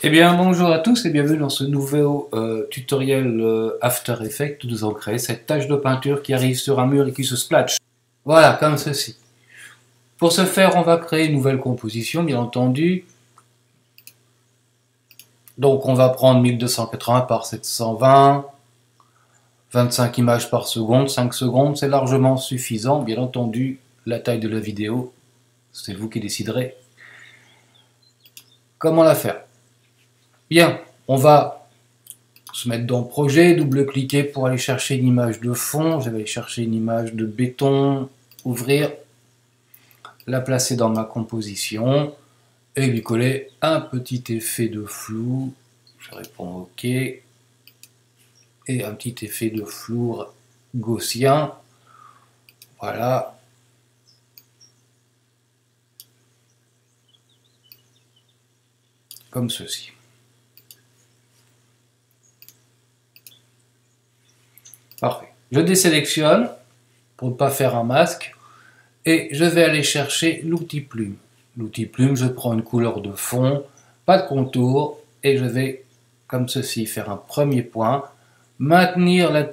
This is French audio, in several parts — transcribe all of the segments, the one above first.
Eh bien, bonjour à tous et bienvenue dans ce nouveau tutoriel After Effects où nous allons créer cette tache de peinture qui arrive sur un mur et qui se splatche. Voilà, comme ceci. Pour ce faire, on va créer une nouvelle composition, bien entendu. Donc, on va prendre 1280 par 720, 25 images par seconde, 5 secondes, c'est largement suffisant. Bien entendu, la taille de la vidéo, c'est vous qui déciderez comment la faire. Bien, on va se mettre dans projet, double-cliquer pour aller chercher une image de fond. Je vais aller chercher une image de béton, ouvrir, la placer dans ma composition et lui coller un petit effet de flou. Je réponds OK. Et un petit effet de flou gaussien. Voilà. Comme ceci. Parfait. Je désélectionne pour ne pas faire un masque. Et je vais aller chercher l'outil plume. L'outil plume, je prends une couleur de fond, pas de contour, et je vais, comme ceci, faire un premier point, maintenir la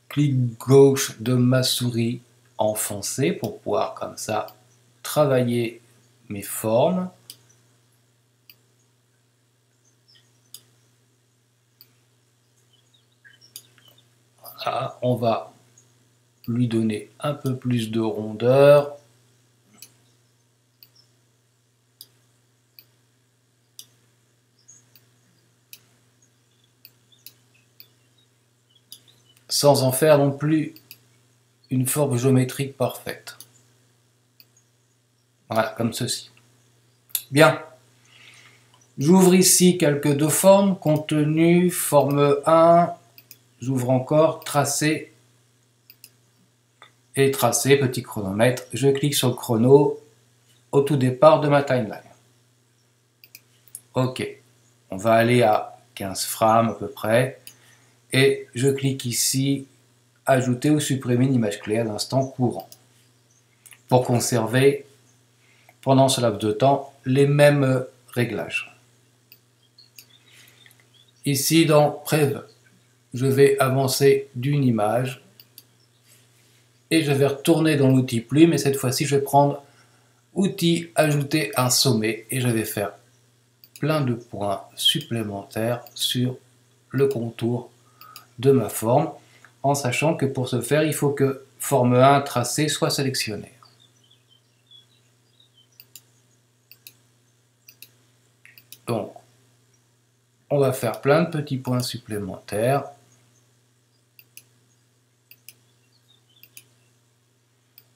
clic gauche de ma souris enfoncée pour pouvoir, comme ça, travailler mes formes. Voilà, on va lui donner un peu plus de rondeur. Sans en faire non plus une forme géométrique parfaite. Voilà, comme ceci. Bien. J'ouvre ici quelques deux formes, contenu, forme 1, j'ouvre encore, tracé, et tracé, petit chronomètre. Je clique sur le chrono au tout départ de ma timeline. Ok, on va aller à 15 frames à peu près, et je clique ici, ajouter ou supprimer une image clé à l'instant courant, pour conserver pendant ce laps de temps les mêmes réglages. Ici dans Preview, je vais avancer d'une image et je vais retourner dans l'outil plume et cette fois-ci je vais prendre outil ajouter un sommet et je vais faire plein de points supplémentaires sur le contour de ma forme en sachant que pour ce faire il faut que forme 1 tracé soit sélectionné. Donc on va faire plein de petits points supplémentaires.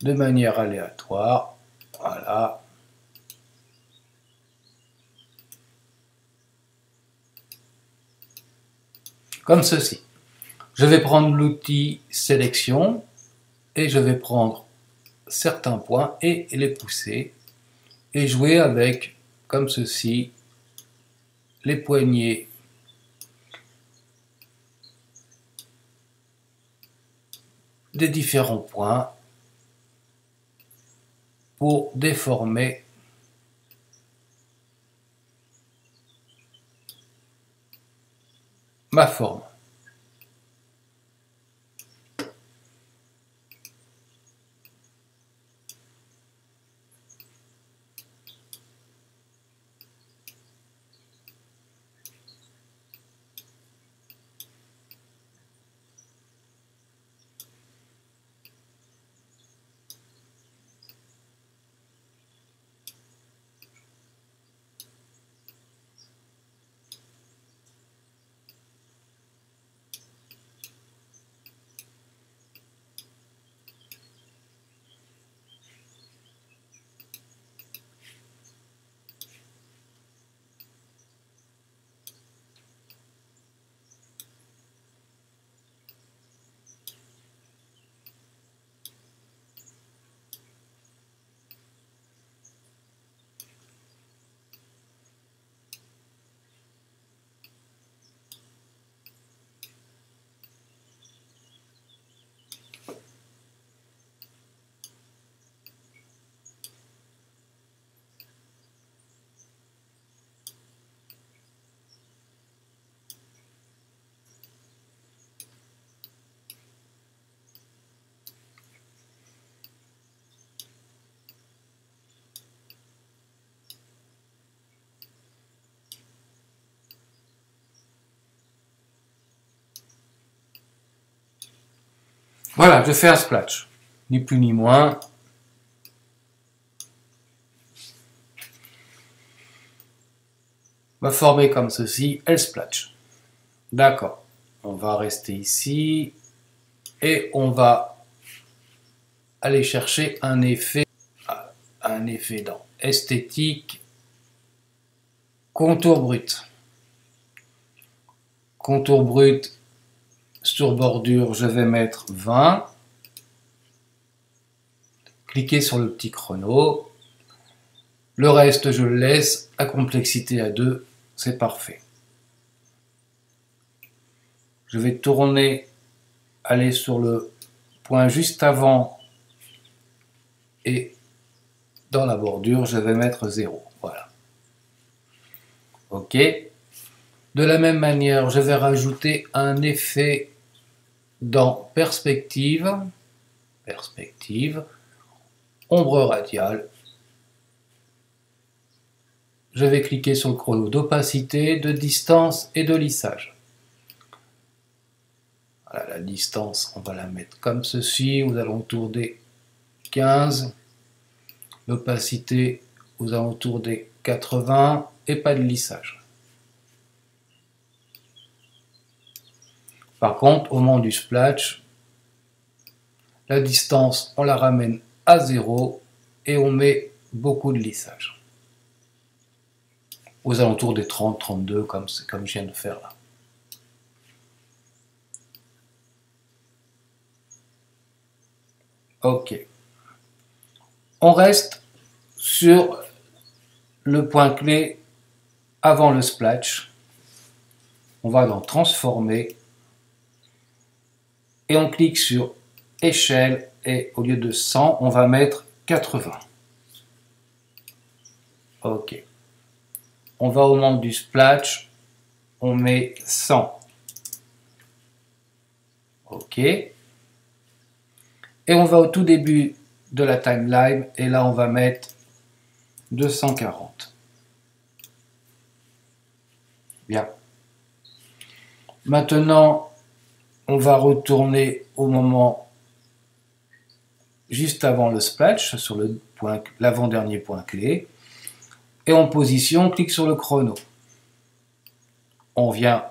De manière aléatoire, voilà. Comme ceci. Je vais prendre l'outil sélection et je vais prendre certains points et les pousser et jouer avec, comme ceci, les poignées des différents points pour déformer ma forme. Voilà, je fais un splash, ni plus ni moins. Va former comme ceci, elle splash. D'accord, on va rester ici et on va aller chercher un effet dans esthétique, contour brut. Contour brut sur bordure, je vais mettre 20. Cliquez sur le petit chrono. Le reste, je le laisse à complexité à 2. C'est parfait. Je vais tourner, aller sur le point juste avant et dans la bordure, je vais mettre 0. Voilà. OK. De la même manière, je vais rajouter un effet dans perspective, ombre radiale. Je vais cliquer sur le chrono d'opacité, de distance et de lissage. Voilà, la distance, on va la mettre comme ceci, aux alentours des 15. L'opacité, aux alentours des 80 et pas de lissage. Par contre, au moment du splash, la distance, on la ramène à 0 et on met beaucoup de lissage. Aux alentours des 30-32, comme je viens de faire là. OK. On reste sur le point clé avant le splash. On va dans Transformer et on clique sur Échelle et au lieu de 100, on va mettre 80. OK. On va au moment du splash, on met 100. OK. Et on va au tout début de la timeline et là on va mettre 240. Bien. Maintenant, on va retourner au moment juste avant le splash, sur l'avant-dernier point clé. Et en position, on clique sur le chrono. On vient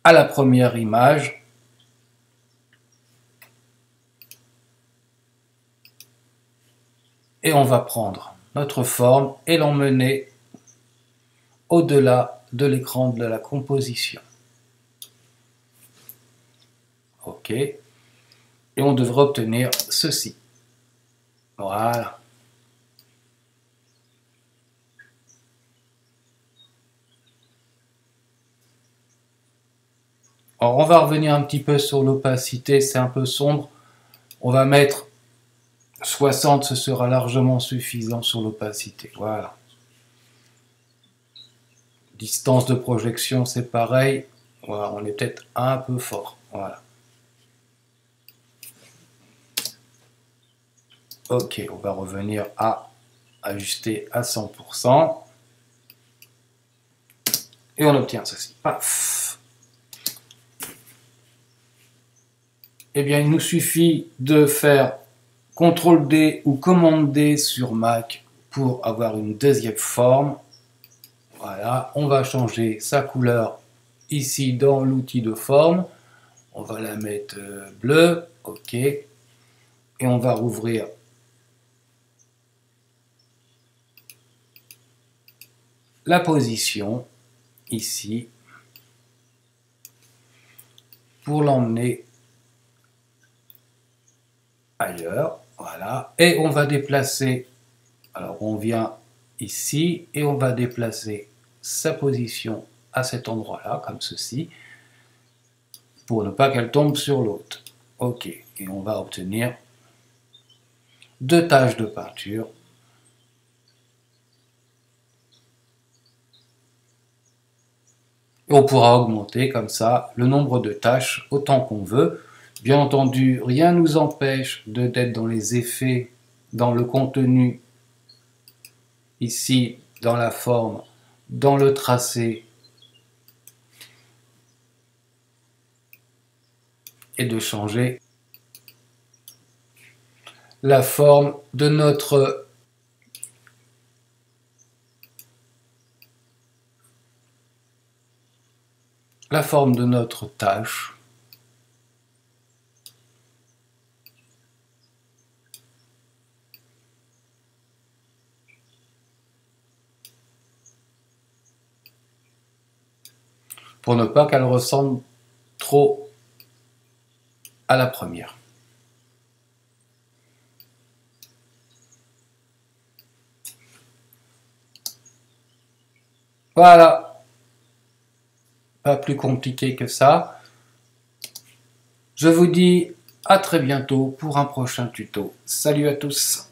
à la première image. Et on va prendre notre forme et l'emmener au-delà de l'écran de la composition. OK. Et on devrait obtenir ceci. Voilà. Alors on va revenir un petit peu sur l'opacité, c'est un peu sombre. On va mettre 60, ce sera largement suffisant sur l'opacité. Voilà. Distance de projection, c'est pareil. Voilà, on est peut-être un peu fort. Voilà. OK, on va revenir à ajuster à 100%. Et on obtient ceci. Paf. Eh bien, il nous suffit de faire CTRL D ou commande D sur Mac pour avoir une deuxième forme. Voilà, on va changer sa couleur ici dans l'outil de forme. On va la mettre bleue, OK. Et on va rouvrir la position ici pour l'emmener ailleurs. Voilà, et on va déplacer, alors on vient ici et on va déplacer sa position à cet endroit-là, comme ceci, pour ne pas qu'elle tombe sur l'autre. OK, et on va obtenir 2 taches de peinture. Et on pourra augmenter comme ça le nombre de tâches autant qu'on veut. Bien entendu, rien ne nous empêche d'être dans les effets, dans le contenu, ici, dans la forme, dans le tracé, et de changer la forme de notre tâche. Pour ne pas qu'elle ressemble trop à la première. Voilà, pas plus compliqué que ça. Je vous dis à très bientôt pour un prochain tuto. Salut à tous!